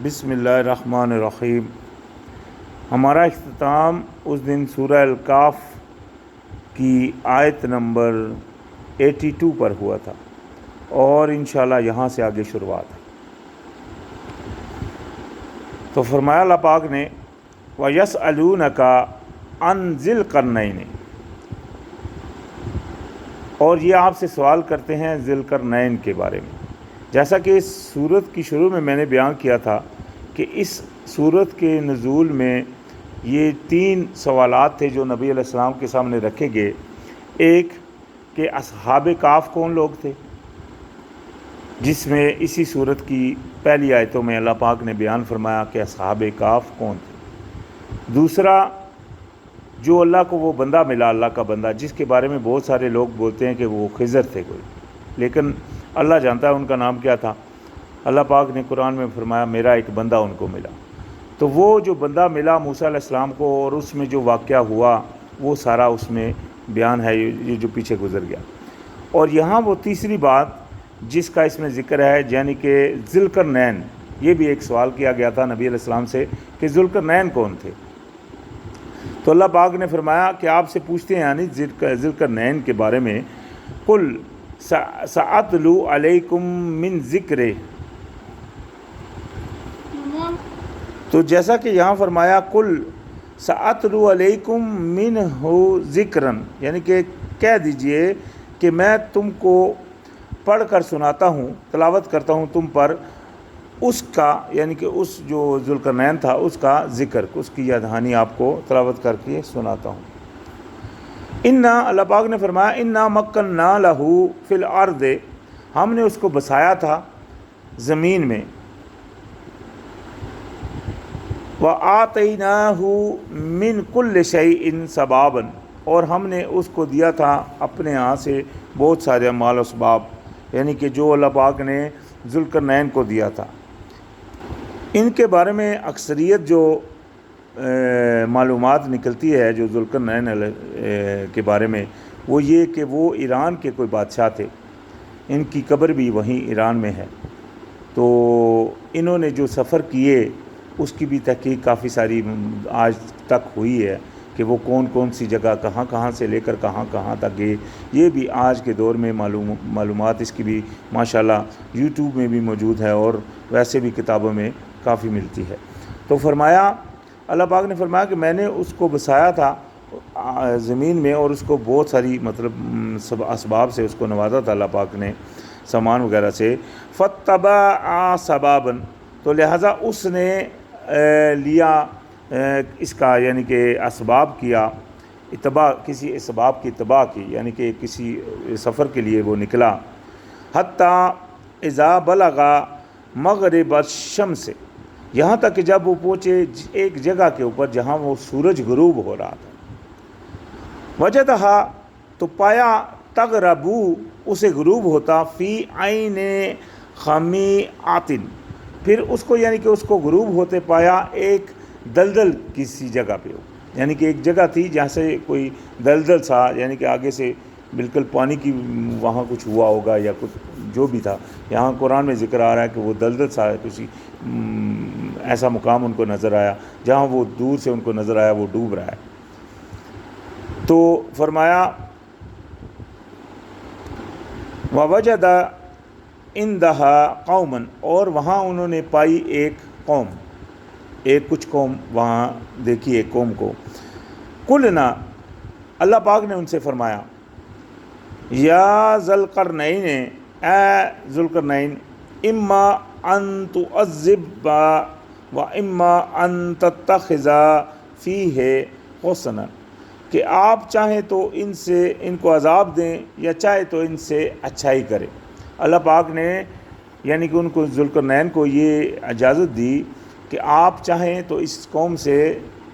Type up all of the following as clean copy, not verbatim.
بسم اللہ الرحمن الرحیم۔ ہمارا اختتام اس دن سورہ الکاف کی آیت نمبر 82 پر ہوا تھا اور انشاءاللہ یہاں سے آگے شروعات ہے۔ تو فرمایا اللہ پاک نے وَيَسْأَلُونَكَ عَنْ ذِي الْقَرْنَيْنِ، اور یہ آپ سے سوال کرتے ہیں ذی القرنین کے بارے میں۔ جیسا کہ اس صورت کی شروع میں نے بیان کیا تھا کہ اس صورت کے نزول میں یہ 3 سوالات تھے جو نبی علیہ السلام کے سامنے رکھے گئے۔ ایک کہ اصحاب کہف کون لوگ تھے، جس میں اسی صورت کی پہلی آیتوں میں اللہ پاک نے بیان فرمایا کہ اصحاب کہف کون تھے۔ دوسرا، جو اللہ کو وہ بندہ ملا، اللہ کا بندہ، جس کے بارے میں بہت سارے لوگ بولتے ہیں کہ وہ خضر تھے کوئی، لیکن اللہ جانتا ہے ان کا نام کیا تھا۔ اللہ پاک نے قرآن میں فرمایا میرا ایک بندہ ان کو ملا۔ تو وہ جو بندہ ملا موسیٰ علیہ السلام کو، اور اس میں جو واقعہ ہوا وہ سارا اس میں بیان ہے، یہ جو پیچھے گزر گیا۔ اور یہاں وہ تیسری بات جس کا اس میں ذکر ہے، یعنی کہ ذی القرنین، یہ بھی ایک سوال کیا گیا تھا نبی علیہ السلام سے کہ ذی القرنین کون تھے۔ تو اللہ پاک نے فرمایا کہ آپ سے پوچھتے ہیں یعنی ذی القرنین کے بارے میں، قل سأتلو علیکم من ذکر، تو جیسا کہ یہاں فرمایا قل سأتلو علیکم منہ ذکرن، یعنی کہ کہہ دیجئے کہ میں تم کو پڑھ کر سناتا ہوں، تلاوت کرتا ہوں تم پر اس کا، یعنی کہ اس جو ذی القرنین تھا اس کا ذکر، اس کی یاد دہانی آپ کو تلاوت کر کے سناتا ہوں۔ اللہ پاک نے فرمایا انا مکننا لہو فی الارض، ہم نے اس کو بسایا تھا زمین میں، وَآتَيْنَاهُ مِن كُلِّ شَيْءٍ سَبَابًا، اور ہم نے اس کو دیا تھا اپنے ہاں سے بہت سارے مال و اسباب، یعنی کہ جو اللہ پاک نے ذی القرنین کو دیا تھا۔ ان کے بارے میں اکثریت جو معلومات نکلتی ہے جو ذی القرنین کے بارے میں، وہ یہ کہ وہ ایران کے کوئی بادشاہ تھے، ان کی قبر بھی وہیں ایران میں ہے۔ تو انہوں نے جو سفر کیے اس کی بھی تحقیق کافی ساری آج تک ہوئی ہے کہ وہ کون کون سی جگہ کہاں کہاں سے لے کر کہاں کہاں تک گئے، یہ بھی آج کے دور میں معلومات اس کی بھی ماشاءاللہ یوٹیوب میں بھی موجود ہے اور ویسے بھی کتابوں میں کافی ملتی ہے۔ تو فرمایا، اللہ پاک نے فرمایا کہ میں نے اس کو بسایا تھا زمین میں، اور اس کو بہت ساری اسباب سے اس کو نوازا تھا اللہ پاک نے، سامان وغیرہ سے۔ فَاتَّبَعَ سَبَابًا، تو لہٰذا اس نے لیا اس کا، یعنی کہ اسباب کیا، اتباع، کسی اسباب کی اتباع کی، یعنی کہ کسی سفر کے لیے وہ نکلا۔ حتیٰ اذا بلغ مغرب الشمس، یہاں تک کہ جب وہ پہنچے ایک جگہ کے اوپر جہاں وہ سورج غروب ہو رہا تھا۔ وجدہا، تو پایا، تغربو، اسے غروب ہوتا، فی عین خمیعۃ، پھر اس کو، یعنی کہ اس کو غروب ہوتے پایا ایک دلدل کسی جگہ پہ ہو، یعنی کہ ایک جگہ تھی جہاں سے کوئی دلدل سا، یعنی کہ آگے سے بالکل پانی کی وہاں کچھ ہوا ہوگا یا کچھ جو بھی تھا، یہاں قرآن میں ذکر آ رہا ہے کہ وہ دلدل سا کسی ایسا مقام ان کو نظر آیا جہاں وہ دور سے ان کو نظر آیا وہ ڈوب رہا ہے۔ تو فرمایا وَوَجَدَ عِندَهَا قَوْمًا، اور وہاں انہوں نے پائی ایک قوم، کچھ قوم وہاں دیکھی ایک قوم کو۔ قُلْنَا، اللہ پاک نے ان سے فرمایا یا ذی القرنین، اے ذی القرنین، اما ان تعذب و اما ان تتخذ فیہ حسنا، کہ آپ چاہیں تو ان کو عذاب دیں یا چاہے تو ان سے اچھائی کریں۔ اللہ پاک نے یعنی کہ ان کو ذی القرنین کو یہ اجازت دی کہ آپ چاہیں تو اس قوم سے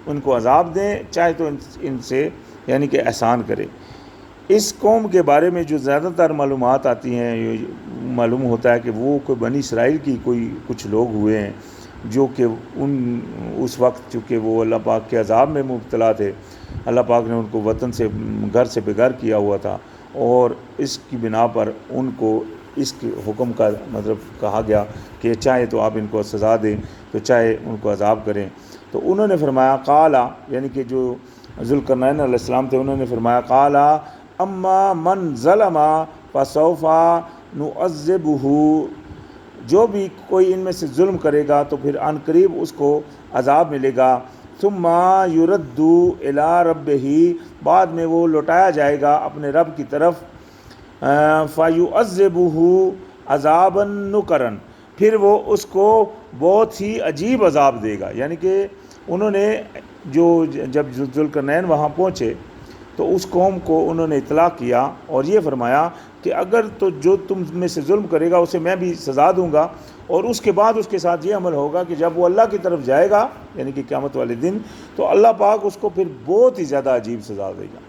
ان کو عذاب دیں، چاہے تو ان سے یعنی کہ احسان کریں۔ اس قوم کے بارے میں جو زیادہ تر معلومات آتی ہیں، یہ معلوم ہوتا ہے کہ وہ کوئی بنی اسرائیل کی کچھ لوگ ہوئے ہیں جو کہ اس وقت چونکہ وہ اللہ پاک کے عذاب میں مبتلا تھے، اللہ پاک نے ان کو وطن سے، گھر سے بے گھر کیا ہوا تھا، اور اس کی بنا پر ان کو اس کے حکم کا مطلب کہا گیا کہ چاہے تو آپ ان کو سزا دیں تو چاہے ان کو عذاب کریں. تو انہوں نے فرمایا قالا، یعنی کہ جو ذوالقرنین علیہ السلام تھے، انہوں نے فرمایا قالا اما من ظلم فسوف نعذبہ، جو بھی کوئی ان میں سے ظلم کرے گا تو پھر عن قریب اس کو عذاب ملے گا. ثم یرد الی ربہ، بعد میں وہ لوٹایا جائے گا اپنے رب کی طرف. فیعذبہ عذابا نکرا، پھر وہ اس کو بہت ہی عجیب عذاب دے گا. یعنی کہ انہوں نے جب ذوالقرنین وہاں پہنچے تو اس قوم کو انہوں نے اطلاع کیا اور یہ فرمایا کہ اگر تو جو تم میں سے ظلم کرے گا اسے میں بھی سزا دوں گا، اور اس کے بعد اس کے ساتھ یہ عمل ہوگا کہ جب وہ اللہ کی طرف جائے گا یعنی کہ قیامت والے دن تو اللہ پاک اس کو پھر بہت ہی زیادہ عجیب سزا دے گا.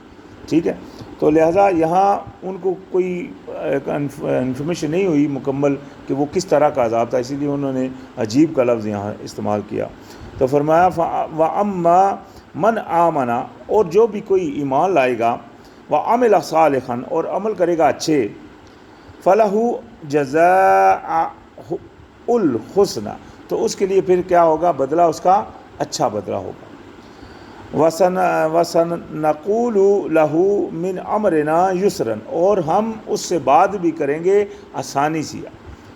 ٹھیک ہے، تو لہٰذا یہاں ان کو کوئی انفارمیشن نہیں ہوئی مکمل کہ وہ کس طرح کا عذاب تھا، اسی لیے انہوں نے عجیب کا لفظ یہاں استعمال کیا. تو فرمایا وَأَمَّا مَنْ آمَنَ، اور جو بھی کوئی ایمان لائے گا، وَعَمِلَ صَالِحًا، اور عمل کرے گا اچھے، فَلَهُ جَزَاءُ الْحُسْنَى، تو اس کے لیے پھر کیا ہوگا؟ بدلہ اس کا اچھا بدلہ ہوگا. وَسَنَقُولُ لَهُ مِنْ أَمْرِنَا يُسْرًا، اور ہم اس سے بات بھی کریں گے آسانی سی،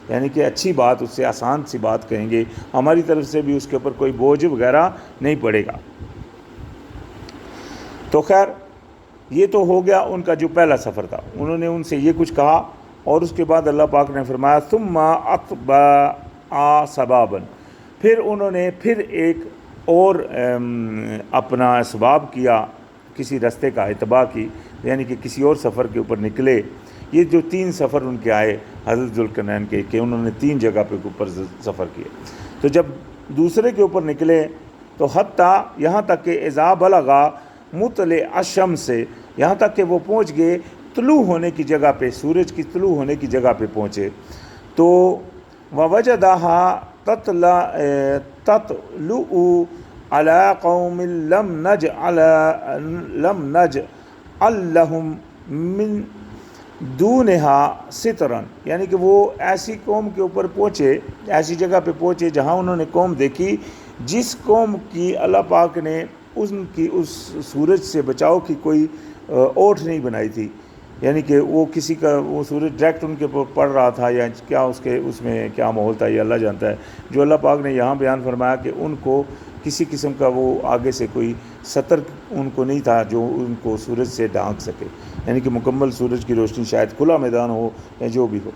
یعنی کہ اچھی بات، اس سے آسان سی بات کہیں گے، ہماری طرف سے بھی اس کے اوپر کوئی بوجھ وغیرہ نہیں پڑے گا. تو خیر یہ تو ہو گیا ان کا جو پہلا سفر تھا، انہوں نے ان سے یہ کچھ کہا، اور اس کے بعد اللہ پاک نے فرمایا ثم اتبع سبابا، پھر انہوں نے پھر ایک اور اپنا اسباب کیا، کسی رستے کا اتباع کی، یعنی کہ کسی اور سفر کے اوپر نکلے. یہ جو 3 سفر ان کے آئے حضرت ذوالقرنین کے، کہ انہوں نے 3 جگہ پہ اوپر سفر کیے. تو جب دوسرے کے اوپر نکلے تو حتیٰ یہاں تک کہ اذا بلغا مطلع الشمس، یہاں تک کہ وہ پہنچ گئے طلوع ہونے کی جگہ پہ، سورج کی طلوع ہونے کی جگہ پہ پہنچے. تو ووجدہا تطلع علی قوم لم نجعل لہم من دونہا سترا، یعنی کہ وہ ایسی قوم کے اوپر پہنچے، ایسی جگہ پہ پہنچے جہاں انہوں نے قوم دیکھی جس قوم کی اللہ پاک نے ان کی اس سورج سے بچاؤ کی کوئی اوٹ نہیں بنائی تھی. یعنی کہ وہ کسی کا وہ سورج ڈائریکٹ ان کے پڑ رہا تھا یا کیا اس میں کیا ماحول تھا، یہ اللہ جانتا ہے. جو اللہ پاک نے یہاں بیان فرمایا کہ ان کو کسی قسم کا وہ آگے سے کوئی سطر ان کو نہیں تھا جو ان کو سورج سے ڈھانک سکے، یعنی کہ مکمل سورج کی روشنی، شاید کھلا میدان ہو یا جو بھی ہو.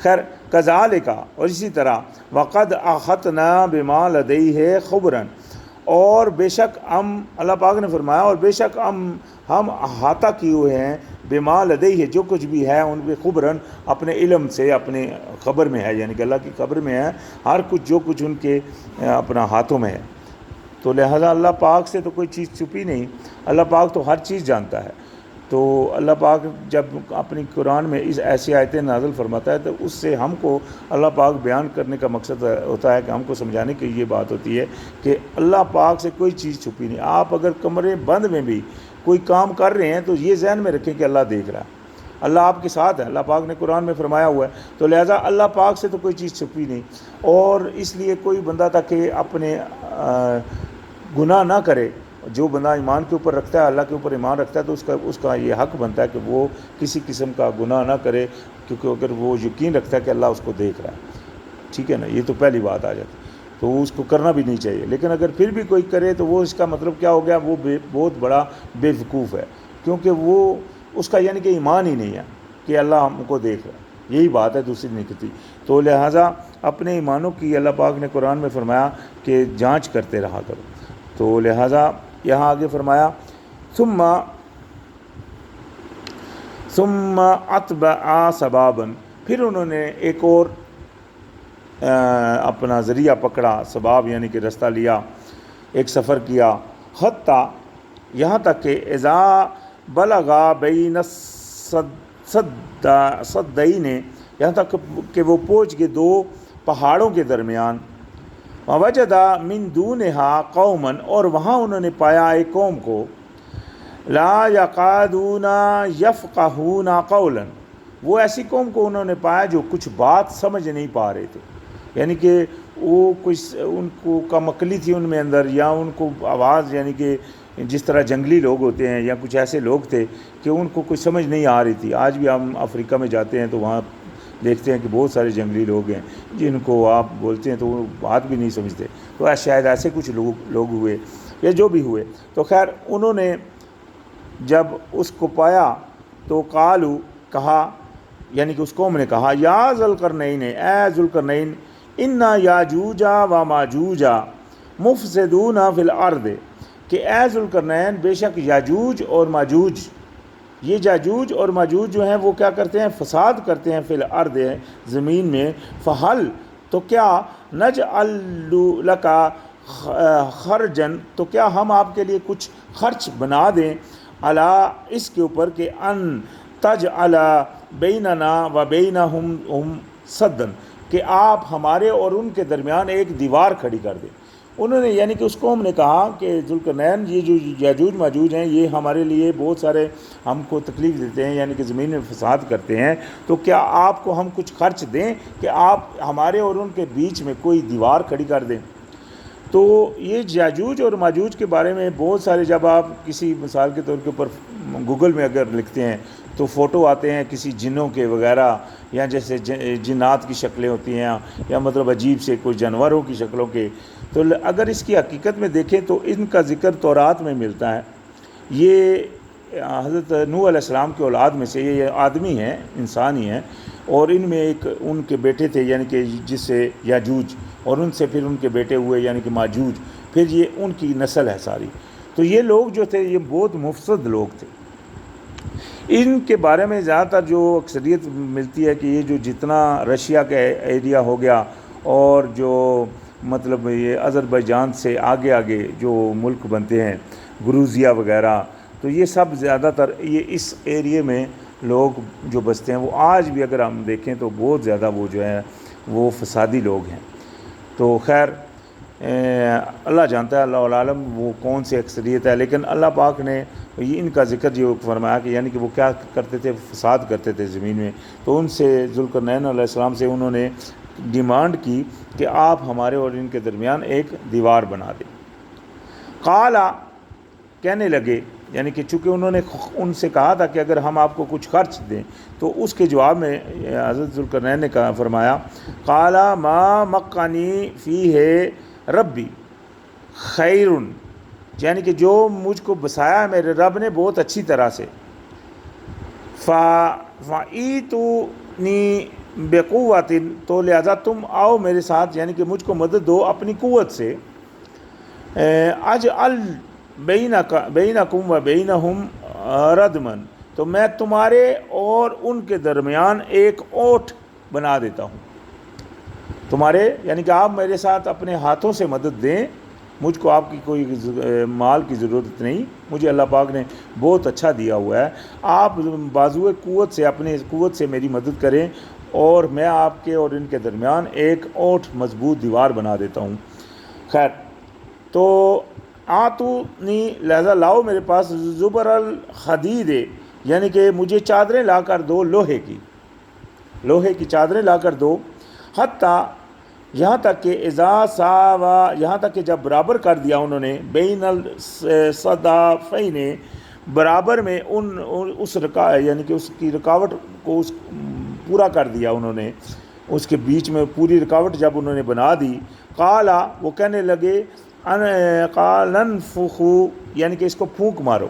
خیر کذالک، اور اسی طرح وقد احطنا بما لدیہ خبرا، اور بے شک ہم، اللہ پاک نے فرمایا اور بے شک ہم احاطہ کیے ہوئے ہیں بما لدیہ، جو کچھ بھی ہے ان پہ خبرن، اپنے علم سے، اپنے خبر میں ہے، یعنی کہ اللہ کی خبر میں ہے ہر کچھ جو کچھ ان کے اپنا ہاتھوں میں ہے. تو لہذا اللہ پاک سے تو کوئی چیز چھپی نہیں، اللہ پاک تو ہر چیز جانتا ہے. تو اللہ پاک جب اپنی قرآن میں اس ایسی آیتیں نازل فرماتا ہے تو اس سے ہم کو اللہ پاک بیان کرنے کا مقصد ہوتا ہے کہ ہم کو سمجھانے کی یہ بات ہوتی ہے کہ اللہ پاک سے کوئی چیز چھپی نہیں. آپ اگر کمرے بند میں بھی کوئی کام کر رہے ہیں تو یہ ذہن میں رکھیں کہ اللہ دیکھ رہا ہے، اللہ آپ کے ساتھ ہے، اللہ پاک نے قرآن میں فرمایا ہوا ہے. تو لہٰذا اللہ پاک سے تو کوئی چیز چھپی نہیں، اور اس لیے کوئی بندہ تھا کہ اپنے گناہ نہ کرے. جو بندہ ایمان کے اوپر رکھتا ہے، اللہ کے اوپر ایمان رکھتا ہے، تو اس کا یہ حق بنتا ہے کہ وہ کسی قسم کا گناہ نہ کرے، کیونکہ اگر وہ یقین رکھتا ہے کہ اللہ اس کو دیکھ رہا ہے. ٹھیک ہے نا، یہ تو پہلی بات آ جاتی ہے، تو اس کو کرنا بھی نہیں چاہیے. لیکن اگر پھر بھی کوئی کرے تو وہ اس کا مطلب کیا ہو گیا؟ وہ بہت بڑا بے وقوف ہے، کیونکہ وہ اس کا یعنی کہ ایمان ہی نہیں ہے کہ اللہ ہم کو دیکھ رہا ہے. یہی بات ہے، دوسری نہیں کہتی. تو لہٰذا اپنے ایمانوں کی اللہ پاک نے قرآن میں فرمایا کہ جانچ کرتے رہا کرو. تو لہٰذا یہاں آگے فرمایا ثم اتبع سبابا، پھر انہوں نے ایک اور اپنا ذریعہ پکڑا، سباب یعنی کہ رستہ لیا، ایک سفر کیا. حتیٰ یہاں تک کہ اذا بلغا بین السدین، یہاں تک کہ وہ پہنچ گئے 2 پہاڑوں کے درمیان. ووجد من دونہا قوما، اور وہاں انہوں نے پایا ایک قوم کو، لا یقادون یفقہون قولا، وہ ایسی قوم کو انہوں نے پایا جو کچھ بات سمجھ نہیں پا رہے تھے، یعنی کہ وہ کچھ ان کو کم عقلی تھی ان میں اندر، یا ان کو آواز یعنی کہ جس طرح جنگلی لوگ ہوتے ہیں یا کچھ ایسے لوگ تھے کہ ان کو کچھ سمجھ نہیں آ رہی تھی۔ آج بھی ہم افریقہ میں جاتے ہیں تو وہاں دیکھتے ہیں کہ بہت سارے جنگلی لوگ ہیں جن کو آپ بولتے ہیں تو وہ بات بھی نہیں سمجھتے، تو شاید ایسے کچھ لوگ ہوئے یا جو بھی ہوئے۔ تو خیر انہوں نے جب اس کو پایا تو قالو کہا، یعنی کہ اس قوم نے کہا، یا ذوالقرنین، اے ذوالقرنین، انا یاجوج و ماجوج مفسدون فی الارض، کہ اے ذوالقرنین بے شک یاجوج اور ماجوج، یہ یاجوج اور ماجوج جو ہیں وہ کیا کرتے ہیں؟ فساد کرتے ہیں فی الارض، زمین میں۔ فہل، تو کیا، نجعل لک خرجن، تو کیا ہم آپ کے لیے کچھ خرچ بنا دیں، علی، اس کے اوپر کہ ان تجعل بیننا و بینہم سدن، کہ آپ ہمارے اور ان کے درمیان ایک دیوار کھڑی کر دیں۔ انہوں نے یعنی کہ اس قوم نے کہا کہ ذوالقرنین، یہ جو یاجوج ماجوج ہیں یہ ہمارے لیے بہت سارے ہم کو تکلیف دیتے ہیں، یعنی کہ زمین میں فساد کرتے ہیں، تو کیا آپ کو ہم کچھ خرچ دیں کہ آپ ہمارے اور ان کے بیچ میں کوئی دیوار کھڑی کر دیں۔ تو یہ یاجوج اور ماجوج کے بارے میں بہت سارے، جب آپ کسی مثال کے طور کے اوپر گوگل میں اگر لکھتے ہیں تو فوٹو آتے ہیں کسی جنوں کے وغیرہ، یا جیسے جنات کی شکلیں ہوتی ہیں، یا مطلب عجیب سے کوئی جانوروں کی شکلوں کے۔ تو اگر اس کی حقیقت میں دیکھیں تو ان کا ذکر تورات میں ملتا ہے۔ یہ حضرت نوح علیہ السلام کے اولاد میں سے یہ آدمی ہیں، انسان ہی ہیں، اور ان میں ایک ان کے بیٹے تھے، یعنی کہ جس سے یاجوج، اور ان سے پھر ان کے بیٹے ہوئے یعنی کہ ماجوج، پھر یہ ان کی نسل ہے ساری۔ تو یہ لوگ جو تھے یہ بہت مفسد لوگ تھے۔ ان کے بارے میں زیادہ تر جو اکثریت ملتی ہے کہ یہ جو جتنا رشیا کا ایریا ہو گیا، اور جو مطلب یہ آذربائیجان سے آگے آگے جو ملک بنتے ہیں، گروزیا وغیرہ، تو یہ سب زیادہ تر یہ اس ایریے میں لوگ جو بستے ہیں، وہ آج بھی اگر ہم دیکھیں تو بہت زیادہ وہ جو ہے وہ فسادی لوگ ہیں۔ تو خیر اللہ جانتا ہے، اللہ عالم وہ کون سی اکثریت ہے، لیکن اللہ پاک نے ان کا ذکر جو فرمایا کہ یعنی کہ وہ کیا کرتے تھے؟ فساد کرتے تھے زمین میں۔ تو ان سے ذوالقرنین علیہ السلام سے انہوں نے ڈیمانڈ کی کہ آپ ہمارے اور ان کے درمیان ایک دیوار بنا دیں۔ قالا، کہنے لگے، یعنی کہ چونکہ انہوں نے ان سے کہا تھا کہ اگر ہم آپ کو کچھ خرچ دیں، تو اس کے جواب میں حضرت ذوالقرنین نے فرمایا، قالا ما مکنی فیہ ربی خیر، یعنی کہ جو مجھ کو بسایا ہے میرے رب نے بہت اچھی طرح سے، فَإِيتُونِي بِقُوَّةٍ، تو لہذا تم آؤ میرے ساتھ، یعنی کہ مجھ کو مدد دو اپنی قوت سے، اجعل بینکم و بینہم ردمن، تو میں تمہارے اور ان کے درمیان ایک اوٹ بنا دیتا ہوں، تمہارے یعنی کہ آپ میرے ساتھ اپنے ہاتھوں سے مدد دیں، مجھ کو آپ کی کوئی مال کی ضرورت نہیں، مجھے اللہ پاک نے بہت اچھا دیا ہوا ہے، آپ بازوئے قوت سے اپنے قوت سے میری مدد کریں، اور میں آپ کے اور ان کے درمیان ایک اوٹ مضبوط دیوار بنا دیتا ہوں۔ خیر، تو آتونی، لہذا لاؤ میرے پاس، زبر الحدید، یعنی کہ مجھے چادریں لا کر دو، لوہے کی چادریں لا کر دو، حتیٰ، یہاں تک کہ اذا ساوا، یہاں تک کہ جب برابر کر دیا انہوں نے، بین الصدفین، برابر میں اس یعنی کہ اس کی رکاوٹ کو پورا کر دیا انہوں نے، اس کے بیچ میں پوری رکاوٹ جب انہوں نے بنا دی، قالا، وہ کہنے لگے، قال انفخوا، یعنی کہ اس کو پھونک مارو۔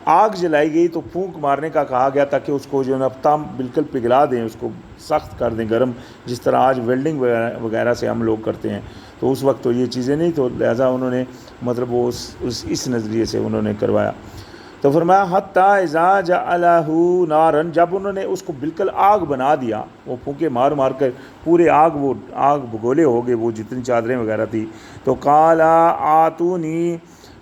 آگ جلائی گئی تو پھونک مارنے کا کہا گیا تاکہ اس کو جو نفتام بالکل پگھلا دیں، اس کو سخت کر دیں، گرم، جس طرح آج ویلڈنگ وغیرہ سے ہم لوگ کرتے ہیں، تو اس وقت تو یہ چیزیں نہیں، تو لہٰذا انہوں نے مطلب وہ اس نظریے سے انہوں نے کروایا۔ تو فرمایا حتیٰ اذا جعلہ نارا، جب انہوں نے اس کو بالکل آگ بنا دیا، وہ پھونکے مار مار کر پورے آگ بگولے ہو گئے وہ جتنی چادریں وغیرہ تھی، تو قالا آتونی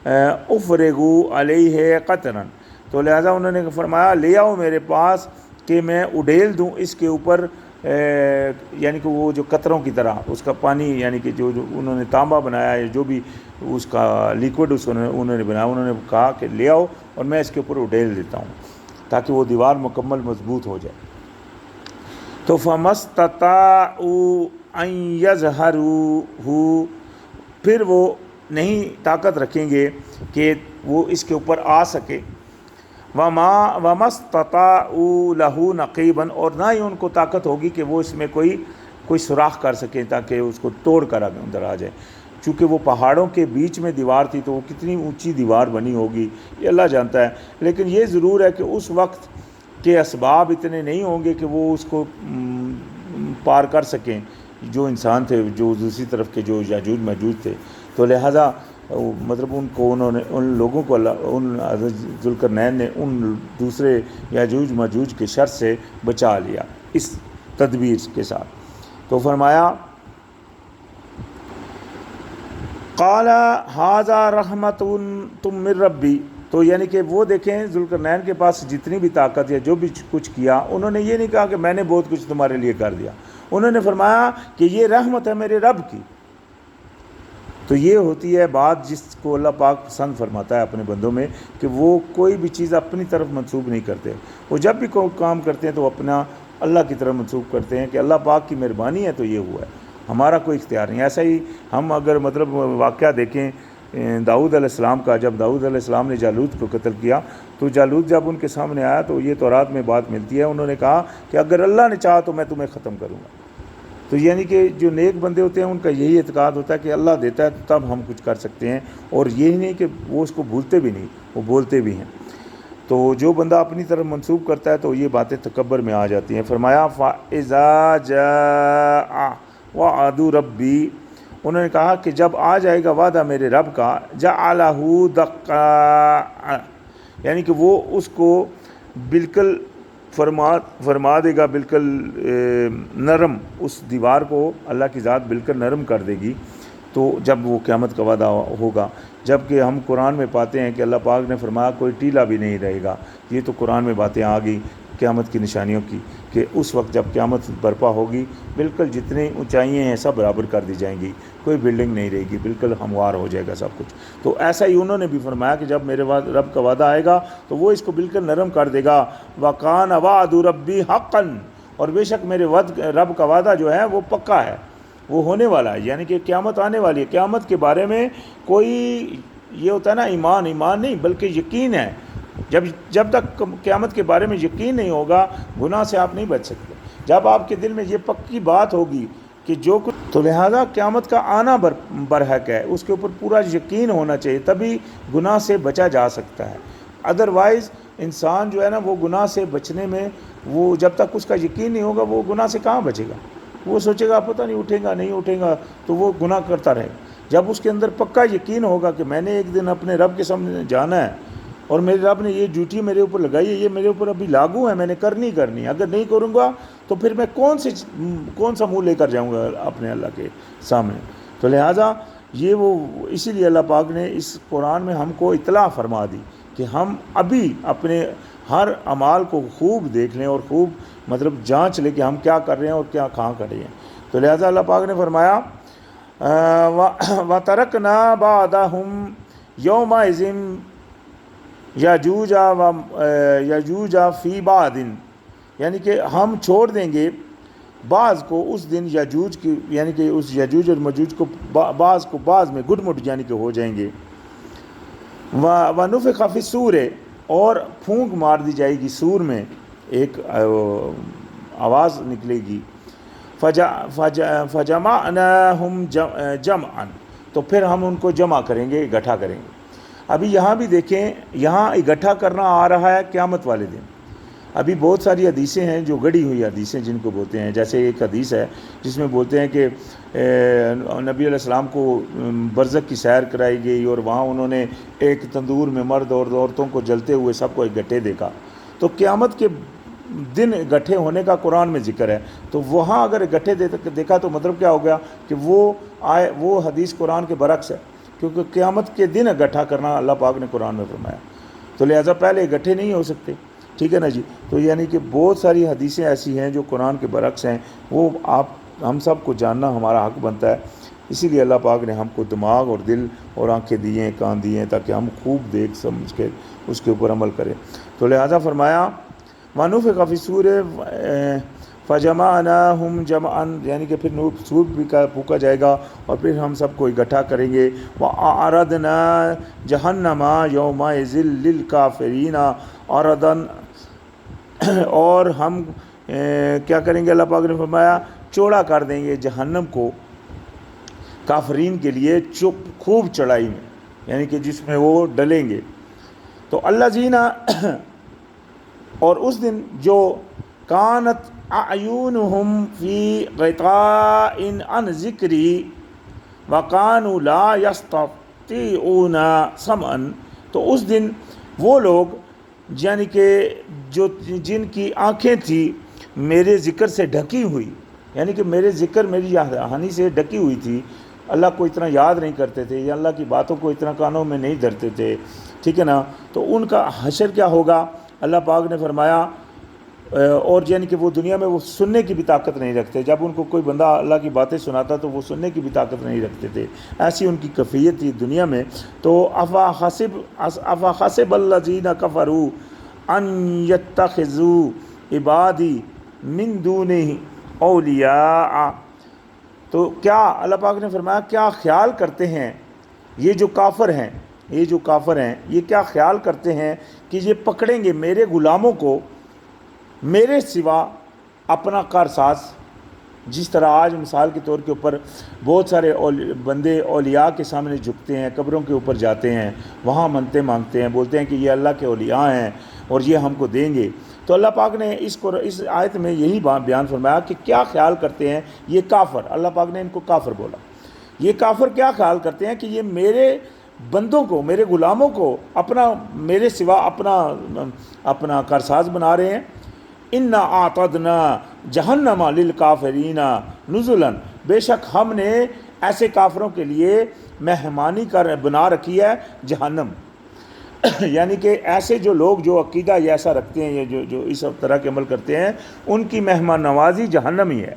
افرغوا علیہ قطرا، تو لہذا انہوں نے فرمایا لے آؤ میرے پاس کہ میں اڈیل دوں اس کے اوپر، یعنی کہ وہ جو قطروں کی طرح اس کا پانی، یعنی کہ جو انہوں نے تانبا بنایا ہے، جو بھی اس کا لیکوڈ انہوں نے بنایا، انہوں نے کہا کہ لے آؤ اور میں اس کے اوپر اڈیل دیتا ہوں تاکہ وہ دیوار مکمل مضبوط ہو جائے۔ تو فَمَسْتَطَاعُوا أَن يَظْهَرُوهُ، پھر وہ نہیں طاقت رکھیں گے کہ وہ اس کے اوپر آ سکے، وَمَا اسْتَطَاعُوا لَهُ نَقِيبًا، اور نہ ہی ان کو طاقت ہوگی کہ وہ اس میں کوئی سوراخ کر سکیں تاکہ اس کو توڑ کر اندر آ جائے، چونکہ وہ پہاڑوں کے بیچ میں دیوار تھی تو وہ کتنی اونچی دیوار بنی ہوگی یہ اللہ جانتا ہے، لیکن یہ ضرور ہے کہ اس وقت کے اسباب اتنے نہیں ہوں گے کہ وہ اس کو پار کر سکیں جو انسان تھے، جو دوسری طرف کے جو یاجوج ماجوج تھے، تو لہذا مطلب انہوں نے ان لوگوں کو ان ذوالقرنین نے ان دوسرے یاجوج ماجوج کے شر سے بچا لیا اس تدبیر کے ساتھ۔ تو فرمایا قال ھذا رحمۃ من ربی، تو یعنی کہ وہ دیکھیں ذوالقرنین کے پاس جتنی بھی طاقت یا جو بھی کچھ کیا، انہوں نے یہ نہیں کہا کہ میں نے بہت کچھ تمہارے لیے کر دیا، انہوں نے فرمایا کہ یہ رحمت ہے میرے رب کی۔ تو یہ ہوتی ہے بات جس کو اللہ پاک پسند فرماتا ہے اپنے بندوں میں، کہ وہ کوئی بھی چیز اپنی طرف منسوب نہیں کرتے، وہ جب بھی کوئی کام کرتے ہیں تو اپنا اللہ کی طرف منسوب کرتے ہیں کہ اللہ پاک کی مہربانی ہے تو یہ ہوا ہے، ہمارا کوئی اختیار نہیں۔ ایسا ہی ہم اگر مطلب واقعہ دیکھیں داؤد علیہ السلام کا، جب داؤد علیہ السلام نے جالوت کو قتل کیا تو جالوت جب ان کے سامنے آیا تو یہ تورات میں بات ملتی ہے، انہوں نے کہا کہ اگر اللہ نے چاہا تو میں تمہیں ختم کروں گا۔ تو یعنی کہ جو نیک بندے ہوتے ہیں ان کا یہی اعتقاد ہوتا ہے کہ اللہ دیتا ہے تب ہم کچھ کر سکتے ہیں، اور یہی نہیں کہ وہ اس کو بھولتے بھی نہیں، وہ بولتے بھی ہیں۔ تو جو بندہ اپنی طرف منسوب کرتا ہے تو یہ باتیں تکبر میں آ جاتی ہیں۔ فرمایا فَإِذَا جَاءَ وَعْدُ رَبِّي، انہوں نے کہا کہ جب آ جائے گا وعدہ میرے رب کا، جَعَلَهُ دَقًّا، یعنی کہ وہ اس کو بالکل فرما دے گا، بالکل نرم، اس دیوار کو اللہ کی ذات بالکل نرم کر دے گی۔ تو جب وہ قیامت کا وعدہ ہوگا، جب کہ ہم قرآن میں پاتے ہیں کہ اللہ پاک نے فرمایا کوئی ٹیلا بھی نہیں رہے گا، یہ تو قرآن میں باتیں آ گئی قیامت کی نشانیوں کی، کہ اس وقت جب قیامت برپا ہوگی بالکل جتنی اونچائیاں ہیں سب برابر کر دی جائیں گی، کوئی بلڈنگ نہیں رہے گی، بالکل ہموار ہو جائے گا سب کچھ۔ تو ایسا ہی انہوں نے بھی فرمایا کہ جب میرے رب کا وعدہ آئے گا تو وہ اس کو بالکل نرم کر دے گا۔ وَقَانَ وَعْدُ رَبِّي حَقًّا، اور بے شک میرے رب کا وعدہ جو ہے وہ پکا ہے، وہ ہونے والا ہے، یعنی کہ قیامت آنے والی ہے۔ قیامت کے بارے میں کوئی یہ ہوتا ہے نا ایمان نہیں بلکہ یقین ہے، جب تک قیامت کے بارے میں یقین نہیں ہوگا گناہ سے آپ نہیں بچ سکتے۔ جب آپ کے دل میں یہ پکی بات ہوگی کہ جو کچھ، تو لہذا قیامت کا آنا برحق ہے، اس کے اوپر پورا یقین ہونا چاہیے، تبھی گناہ سے بچا جا سکتا ہے۔ ادروائز انسان جو ہے نا وہ گناہ سے بچنے میں، وہ جب تک اس کا یقین نہیں ہوگا وہ گناہ سے کہاں بچے گا، وہ سوچے گا پتہ نہیں اٹھے گا نہیں اٹھے گا، تو وہ گناہ کرتا رہے گا۔ جب اس کے اندر پکا یقین ہوگا کہ میں نے ایک دن اپنے رب کے سامنے جانا ہے اور میرے رب نے یہ ڈیوٹی میرے اوپر لگائی ہے، یہ میرے اوپر ابھی لاگو ہے، میں نے کرنی اگر نہیں کروں گا تو پھر میں کون سا منہ لے کر جاؤں گا اپنے اللہ کے سامنے۔ تو لہٰذا یہ وہ اسی لیے اللہ پاک نے اس قرآن میں ہم کو اطلاع فرما دی کہ ہم ابھی اپنے ہر اعمال کو خوب دیکھ لیں اور خوب مطلب جانچ لیں کہ ہم کیا کر رہے ہیں اور کیا کہاں کھڑے ہیں۔ تو لہٰذا اللہ پاک نے فرمایا وَتَرَكْنَا بَعْدَهُمْ يَوْمَئِذٍ یاجوج فی بعض، یعنی کہ ہم چھوڑ دیں گے بعض کو اس دن یاجوج کی، یعنی کہ اس یاجوج اور ماجوج کو بعض میں گٹ مٹ یعنی کہ ہو جائیں گے۔ وَنُفِخَ فِي الصُّورِ، اور پھونک مار دی جائے گی سور میں، ایک آواز نکلے گی۔ فَجَمَعْنَاهُمْ جَمْعًا، تو پھر ہم ان کو جمع کریں گے، اکٹھا کریں گے۔ ابھی یہاں بھی دیکھیں، یہاں اکٹھا کرنا آ رہا ہے قیامت والے دن۔ ابھی بہت ساری حدیثیں ہیں جو گڑی ہوئی حدیثیں جن کو بولتے ہیں، جیسے ایک حدیث ہے جس میں بولتے ہیں کہ نبی علیہ السلام کو برزخ کی سیر کرائی گئی اور وہاں انہوں نے ایک تندور میں مرد اور عورتوں کو جلتے ہوئے سب کو اکٹھے دیکھا۔ تو قیامت کے دن اکٹھے ہونے کا قرآن میں ذکر ہے، تو وہاں اگر اکٹھے دیکھا تو مطلب کیا ہو گیا کہ وہ حدیث قرآن کے برعکس ہے، کیونکہ قیامت کے دن اکٹھا کرنا اللہ پاک نے قرآن میں فرمایا، تو لہٰذا پہلے اکٹھے نہیں ہو سکتے، ٹھیک ہے نا جی۔ تو یعنی کہ بہت ساری حدیثیں ایسی ہیں جو قرآن کے برعکس ہیں، وہ ہم سب کو جاننا ہمارا حق بنتا ہے۔ اسی لیے اللہ پاک نے ہم کو دماغ اور دل اور آنکھیں دی ہیں، کان دیے ہیں، تاکہ ہم خوب دیکھ سمجھ کے اس کے اوپر عمل کریں۔ تو لہٰذا فرمایا وَنُفِخَ فِي الصُّورِ فجمعناہم جمعا، یعنی کہ پھر سور بھی پھونکا جائے گا اور پھر ہم سب کو اکٹھا کریں گے. وَأَعْرَضْنَا جَهَنَّمَ يَوْمَئِذٍ لِلْكَافِرِينَ عَرْضًا، اور ہم کیا کریں گے، اللہ پاک نے فرمایا چوڑا کر دیں گے جہنم کو کافرین کے لیے خوب چڑھائی میں، یعنی کہ جس میں وہ ڈلیں گے. تو الذین، اور اس دن جو کانت اعینہم فی غطاء عن ذکری وکانوا لا یستطیعون سمعا، تو اس دن وہ لوگ یعنی کہ جن کی آنکھیں تھی میرے ذکر سے ڈھکی ہوئی، یعنی کہ میرے ذکر میری کہانی سے ڈھکی ہوئی تھی، اللہ کو اتنا یاد نہیں کرتے تھے یا اللہ کی باتوں کو اتنا کانوں میں نہیں دھرتے تھے، ٹھیک ہے نا، تو ان کا حشر کیا ہوگا. اللہ پاک نے فرمایا اور یعنی کہ وہ دنیا میں وہ سننے کی بھی طاقت نہیں رکھتے، جب ان کو کوئی بندہ اللہ کی باتیں سناتا تو وہ سننے کی بھی طاقت نہیں رکھتے تھے، ایسی ان کی کیفیت تھی دنیا میں. تو افحسب الذین کفروا ان یتخذوا عبادی من دونہ اولیاء، تو کیا اللہ پاک نے فرمایا کیا خیال کرتے ہیں یہ جو کافر ہیں، یہ کیا خیال کرتے ہیں کہ یہ پکڑیں گے میرے غلاموں کو میرے سوا اپنا کارساز. جس طرح آج مثال کے طور کے اوپر بہت سارے بندے اولیاء کے سامنے جھکتے ہیں، قبروں کے اوپر جاتے ہیں، وہاں منتیں مانگتے ہیں، بولتے ہیں کہ یہ اللہ کے اولیاء ہیں اور یہ ہم کو دیں گے. تو اللہ پاک نے اس آیت میں یہی بیان فرمایا کہ کیا خیال کرتے ہیں یہ کافر، اللہ پاک نے ان کو کافر بولا، یہ کافر کیا خیال کرتے ہیں کہ یہ میرے بندوں کو، میرے غلاموں کو میرے سوا اپنا کارساز بنا رہے ہیں. اِنَّا أَعْتَدْنَا جَهَنَّمَ لِلْكَافِرِينَ نُزُلًا، بے شک ہم نے ایسے کافروں کے لیے مہمانی بنا رکھی ہے جہنم. یعنی کہ ایسے جو لوگ جو عقیدہ ایسا رکھتے ہیں، یہ جو اس طرح کے عمل کرتے ہیں، ان کی مہمان نوازی جہنم ہی ہے،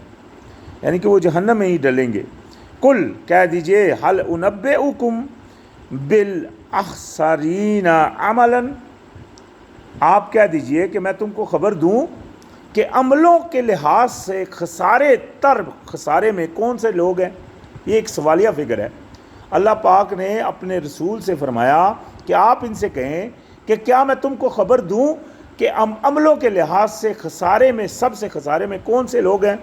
یعنی کہ وہ جہنم میں ہی ڈلیں گے. قل، کہہ دیجئے، هل انبئکم بالاخسرین عملا، آپ کہہ دیجئے کہ میں تم کو خبر دوں کہ عملوں کے لحاظ سے خسارے میں کون سے لوگ ہیں. یہ ایک سوالیہ فکر ہے. اللہ پاک نے اپنے رسول سے فرمایا کہ آپ ان سے کہیں کہ کیا میں تم کو خبر دوں کہ عملوں کے لحاظ سے سب سے خسارے میں کون سے لوگ ہیں.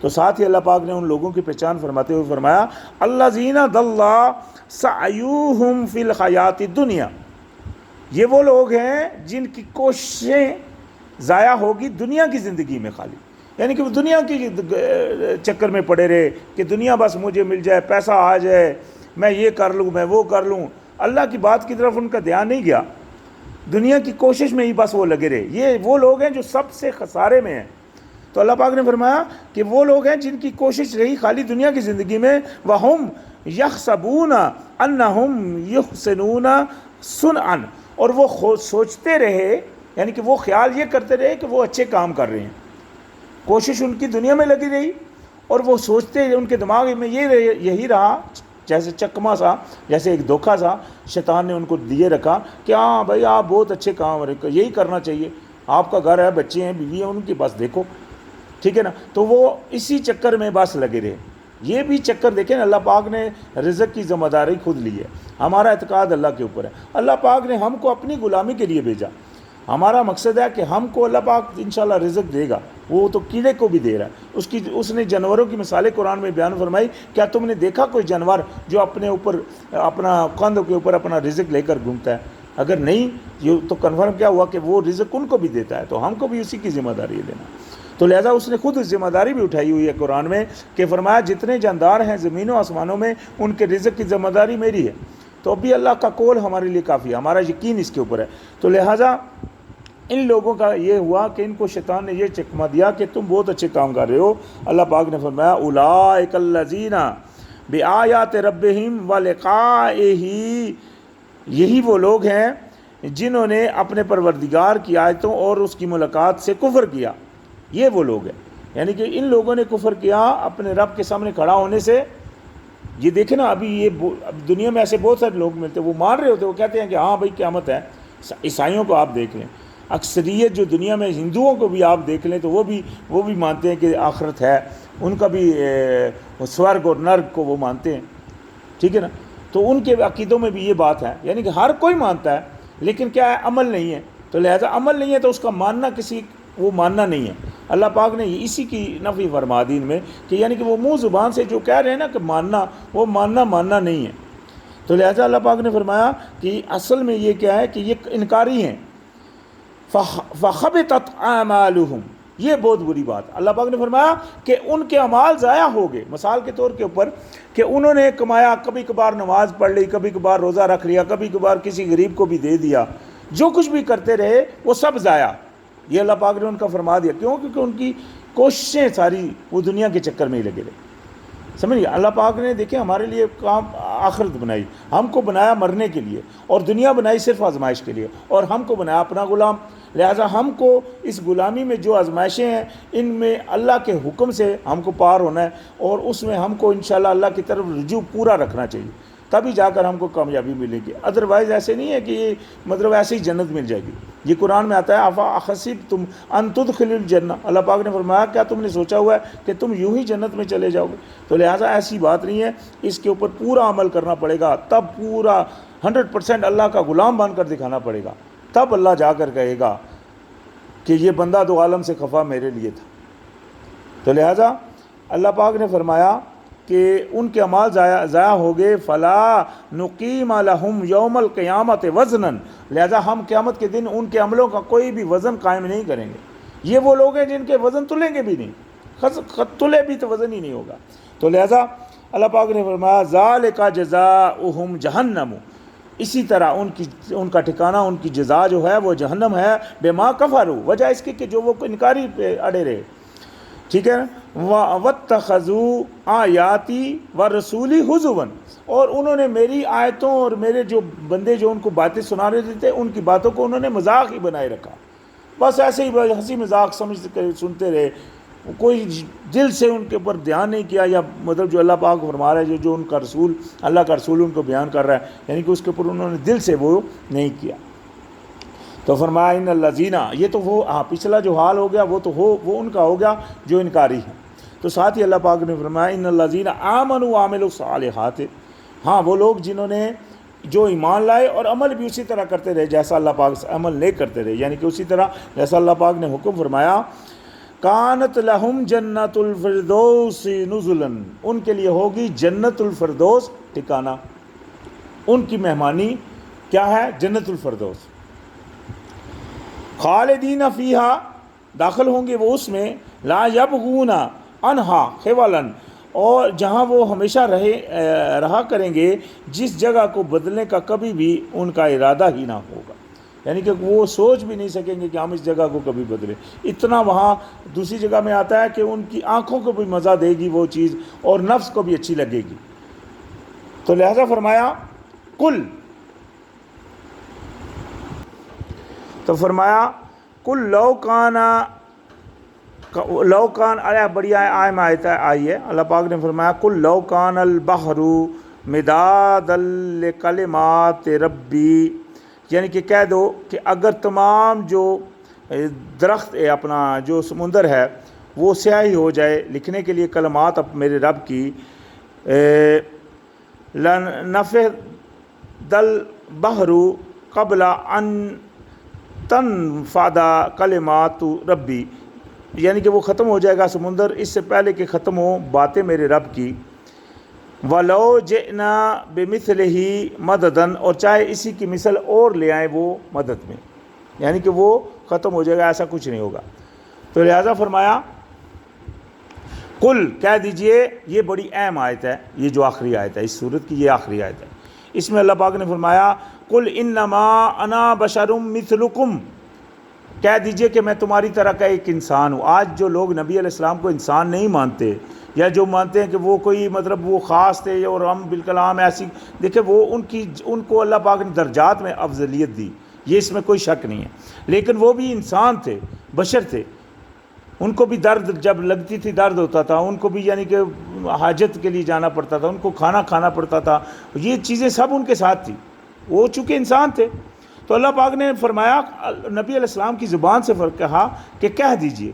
تو ساتھ ہی اللہ پاک نے ان لوگوں کی پہچان فرماتے ہوئے فرمایا الذین ضل سعیہم فی الحیات الدنیا، یہ وہ لوگ ہیں جن کی کوششیں ضائع ہوگی دنیا کی زندگی میں خالی، یعنی کہ وہ دنیا کی چکر میں پڑے رہے کہ دنیا بس مجھے مل جائے، پیسہ آ جائے، میں یہ کر لوں، میں وہ کر لوں. اللہ کی بات کی طرف ان کا دھیان نہیں گیا، دنیا کی کوشش میں ہی بس وہ لگے رہے. یہ وہ لوگ ہیں جو سب سے خسارے میں ہیں. تو اللہ پاک نے فرمایا کہ وہ لوگ ہیں جن کی کوشش رہی خالی دنیا کی زندگی میں. وَهُمْ يَحْسَبُونَ أَنَّهُمْ يُحْسِنُونَ صُنْعًا، اور وہ سوچتے رہے، یعنی کہ وہ خیال یہ کرتے رہے کہ وہ اچھے کام کر رہے ہیں. کوشش ان کی دنیا میں لگی رہی اور وہ سوچتے، ان کے دماغ میں یہی رہا، جیسے چکما سا، جیسے ایک دھوکہ سا شیطان نے ان کو دیے رکھا کہ ہاں بھائی آپ بہت اچھے کام، یہی کرنا چاہیے، آپ کا گھر ہے، بچے ہیں، بیوی ہیں، ان کی بس دیکھو، ٹھیک ہے نا. تو وہ اسی چکر میں بس لگے رہے. یہ بھی چکر دیکھیں، اللہ پاک نے رزق کی ذمہ داری خود لی ہے. ہمارا اعتقاد اللہ کے اوپر ہے. اللہ پاک نے ہم کو اپنی غلامی کے لیے بھیجا. ہمارا مقصد ہے کہ ہم کو اللہ پاک انشاءاللہ رزق دے گا. وہ تو کیڑے کو بھی دے رہا ہے. اس نے جانوروں کی مثالیں قرآن میں بیان فرمائی. کیا تم نے دیکھا کوئی جانور جو اپنے اوپر اپنا کندھ کے اوپر اپنا رزق لے کر گھومتا ہے؟ اگر نہیں، یہ تو کنفرم کیا ہوا کہ وہ رزق ان کو بھی دیتا ہے، تو ہم کو بھی اسی کی ذمہ داری ہے دینا. تو لہٰذا اس نے خود ذمہ داری بھی اٹھائی ہوئی ہے قرآن میں کہ فرمایا جتنے جاندار ہیں زمین و آسمانوں میں ان کے رزق کی ذمہ داری میری ہے. تو ابھی اللہ کا قول ہمارے لیے کافی ہے، ہمارا یقین اس کے اوپر ہے. تو لہٰذا ان لوگوں کا یہ ہوا کہ ان کو شیطان نے یہ چکمہ دیا کہ تم بہت اچھے کام کر رہے ہو. اللہ پاک نے فرمایا اولئک الذین بآیات ربہم ولقائہ، یہی وہ لوگ ہیں جنہوں نے اپنے پروردگار کی آیتوں اور اس کی ملاقات سے کفر کیا. یہ وہ لوگ ہیں، یعنی کہ ان لوگوں نے کفر کیا اپنے رب کے سامنے کھڑا ہونے سے. یہ دیکھیں نا، ابھی دنیا میں ایسے بہت سارے لوگ ملتے ہیں، وہ مان رہے ہوتے ہیں، وہ کہتے ہیں کہ ہاں بھائی قیامت ہے. عیسائیوں کو آپ دیکھ لیں، اکثریت جو دنیا میں ہندوؤں کو بھی آپ دیکھ لیں تو وہ بھی مانتے ہیں کہ آخرت ہے، ان کا بھی سورگ اور نرک کو وہ مانتے ہیں، ٹھیک ہے نا. تو ان کے عقیدوں میں بھی یہ بات ہے، یعنی کہ ہر کوئی مانتا ہے لیکن کیا ہے، عمل نہیں ہے. تو لہٰذا عمل نہیں ہے تو اس کا ماننا وہ ماننا نہیں ہے. اللہ پاک نے اسی کی نفی فرما دین میں کہ یعنی کہ وہ منہ زبان سے جو کہہ رہے ہیں نا کہ ماننا، وہ ماننا نہیں ہے. تو لہٰذا اللہ پاک نے فرمایا کہ اصل میں یہ کیا ہے کہ یہ انکاری ہیں. فَخَبِطَتْ أَعْمَالُهُمْ، یہ بہت بری بات. اللہ پاک نے فرمایا کہ ان کے اعمال ضائع ہو گئے، مثال کے طور کے اوپر کہ انہوں نے کمایا، کبھی کبھار نماز پڑھ لی، کبھی کبھار روزہ رکھ لیا، کبھی کبھار کسی غریب کو بھی دے دیا، جو کچھ بھی کرتے رہے وہ سب ضائع. یہ اللہ پاک نے ان کا فرما دیا. کیوں؟ کیونکہ ان کی کوششیں ساری وہ دنیا کے چکر میں ہی لگے رہے. سمجھیے، اللہ پاک نے دیکھیں ہمارے لیے کام آخرت بنائی، ہم کو بنایا مرنے کے لیے، اور دنیا بنائی صرف آزمائش کے لیے، اور ہم کو بنایا اپنا غلام. لہٰذا ہم کو اس غلامی میں جو آزمائشیں ہیں ان میں اللہ کے حکم سے ہم کو پار ہونا ہے، اور اس میں ہم کو انشاءاللہ اللہ کی طرف رجوع پورا رکھنا چاہیے، تبھی جا کر ہم کو کامیابی ملے گی. ادروائز ایسے نہیں ہے کہ یہ مطلب ایسے ہی جنت مل جائے گی. یہ قرآن میں آتا ہے افحسبتم ان تدخلوا الجنہ، اللہ پاک نے فرمایا کیا تم نے سوچا ہوا ہے کہ تم یوں ہی جنت میں چلے جاؤ گے؟ تو لہٰذا ایسی بات نہیں ہے، اس کے اوپر پورا عمل کرنا پڑے گا، تب پورا 100% اللہ کا غلام بن کر دکھانا پڑے گا، تب اللہ جا کر کہے گا کہ یہ بندہ دو عالم سے خفا میرے لیے تھا. تو لہٰذا اللہ پاک نے فرمایا کہ ان کے اعمال ضائع ہو گئے. فلا نقیم لہم یوم القیامت وزنا، لہذا ہم قیامت کے دن ان کے عملوں کا کوئی بھی وزن قائم نہیں کریں گے. یہ وہ لوگ ہیں جن کے وزن تلیں گے بھی نہیں، تلے بھی تو وزن ہی نہیں ہوگا. تو لہذا اللہ پاک نے فرمایا ذالک جزاؤہم جہنم، اسی طرح ان کا ٹھکانہ، ان کی جزا جو ہے وہ جہنم ہے. بما کفروا، وجہ اس کی کہ جو وہ انکاری پہ اڑے رہے، ٹھیک ہے. وَاتَّخَذُوا آیاتی وَرَسُولِی ہُزُوًا، اور انہوں نے میری آیتوں اور میرے جو بندے جو ان کو باتیں سنا رہے تھے ان کی باتوں کو انہوں نے مذاق ہی بنائے رکھا. بس ایسے ہی ہنسی مذاق سمجھ کر سنتے رہے، کوئی دل سے ان کے اوپر دھیان نہیں کیا، یا مطلب جو اللہ پاک فرما رہا ہے، جو ان کا رسول، اللہ کا رسول ان کو بیان کر رہا ہے، یعنی کہ اس کے اوپر انہوں نے دل سے وہ نہیں کیا. تو فرمایا ان الذین، یہ تو وہ پچھلا جو حال ہو گیا وہ ان کا ہو گیا جو انکاری ہے. تو ساتھ ہی اللہ پاک نے فرمایا ان الذین آمنوا وعملوا الصالحات، ہاں وہ لوگ جنہوں نے جو ایمان لائے اور عمل بھی اسی طرح کرتے رہے جیسا اللہ پاک سے عمل نہیں کرتے رہے، یعنی کہ اسی طرح جیسا اللہ پاک نے حکم فرمایا. کانت لہم جنت الفردوس نزلا، ان کے لیے ہوگی جنت الفردوس ٹھکانہ، ان کی مہمانی کیا ہے؟ جنت الفردوس. خالدین فیہا، داخل ہوں گے وہ اس میں، لا یبغون عنہا حولا، اور جہاں وہ ہمیشہ رہا کریں گے، جس جگہ کو بدلنے کا کبھی بھی ان کا ارادہ ہی نہ ہوگا، یعنی کہ وہ سوچ بھی نہیں سکیں گے کہ ہم اس جگہ کو کبھی بدلیں. اتنا وہاں دوسری جگہ میں آتا ہے کہ ان کی آنکھوں کو بھی مزہ دے گی وہ چیز، اور نفس کو بھی اچھی لگے گی. تو لہذا فرمایا کل، تو فرمایا کل لو کان بڑی آیت آئی ہے. اللہ پاک نے فرمایا کل لو کان البحر مدادا لکلمات ربی، یعنی کہ کہہ دو کہ اگر تمام جو درخت ہے، اپنا جو سمندر ہے، وہ سیاہی ہو جائے لکھنے کے لیے کلمات میرے رب کی، لنفد البحر قبل ان تنفد کلمات ربی، یعنی کہ وہ ختم ہو جائے گا سمندر اس سے پہلے کہ ختم ہو باتیں میرے رب کی. وَلَوْ جِئْنَا بِمِثْلِهِ مَدَدًا، اور چاہے اسی کی مثل اور لے آئیں وہ مدد میں، یعنی کہ وہ ختم ہو جائے گا، ایسا کچھ نہیں ہوگا. تو لہذا فرمایا قل، کہہ دیجئے، یہ بڑی اہم آیت ہے، یہ جو آخری آیت ہے اس سورت کی، یہ آخری آیت ہے. اس میں اللہ پاک نے فرمایا قل انما انا بشر مثلکم، کہہ دیجئے کہ میں تمہاری طرح کا ایک انسان ہوں. آج جو لوگ نبی علیہ السلام کو انسان نہیں مانتے، یا جو مانتے ہیں کہ وہ کوئی مطلب وہ خاص تھے اور ہم بالکلام ایسی، دیکھیں وہ ان کو اللہ پاک نے درجات میں افضلیت دی، یہ اس میں کوئی شک نہیں ہے، لیکن وہ بھی انسان تھے، بشر تھے. ان کو بھی درد جب لگتی تھی درد ہوتا تھا، ان کو بھی یعنی کہ حاجت کے لیے جانا پڑتا تھا، ان کو کھانا کھانا پڑتا تھا، یہ چیزیں سب ان کے ساتھ تھی، وہ چونکہ انسان تھے. تو اللہ پاک نے فرمایا نبی علیہ السلام کی زبان سے کہا کہ کہہ دیجئے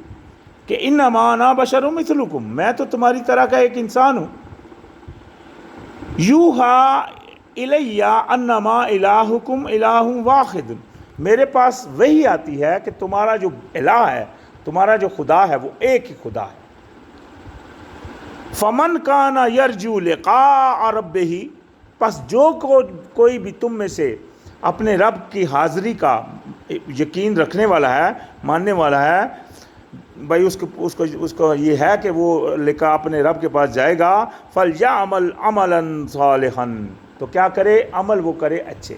کہ انما انا بشر مثلکم، میں تو تمہاری طرح کا ایک انسان ہوں، یوحی الیہ انما الہکم الہ واحد، میرے پاس وہی آتی ہے کہ تمہارا جو الہ ہے، تمہارا جو خدا ہے وہ ایک ہی خدا ہے۔ فمن کان یرجو لقاء ربہ، پس جو کوئی بھی تم میں سے اپنے رب کی حاضری کا یقین رکھنے والا ہے، ماننے والا ہے، بھائی اس کو یہ ہے کہ وہ لقاء اپنے رب کے پاس جائے گا، فلیعمل عملا صالحا، تو کیا کرے؟ عمل وہ کرے اچھے،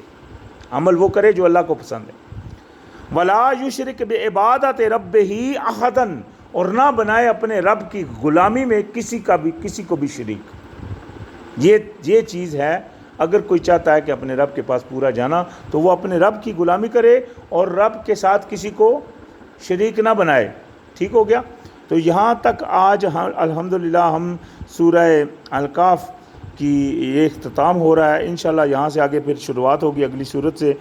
عمل وہ کرے جو اللہ کو پسند ہے۔ ولا یشرک بعبادت ربہ احدا، اور نہ بنائے اپنے رب کی غلامی میں کسی کو بھی شریک۔ یہ چیز ہے، اگر کوئی چاہتا ہے کہ اپنے رب کے پاس پورا جانا تو وہ اپنے رب کی غلامی کرے اور رب کے ساتھ کسی کو شریک نہ بنائے۔ ٹھیک ہو گیا؟ تو یہاں تک آج الحمدللہ ہم سورہ الکاف کی یہ اختتام ہو رہا ہے۔ انشاءاللہ یہاں سے آگے پھر شروعات ہوگی اگلی سورت سے۔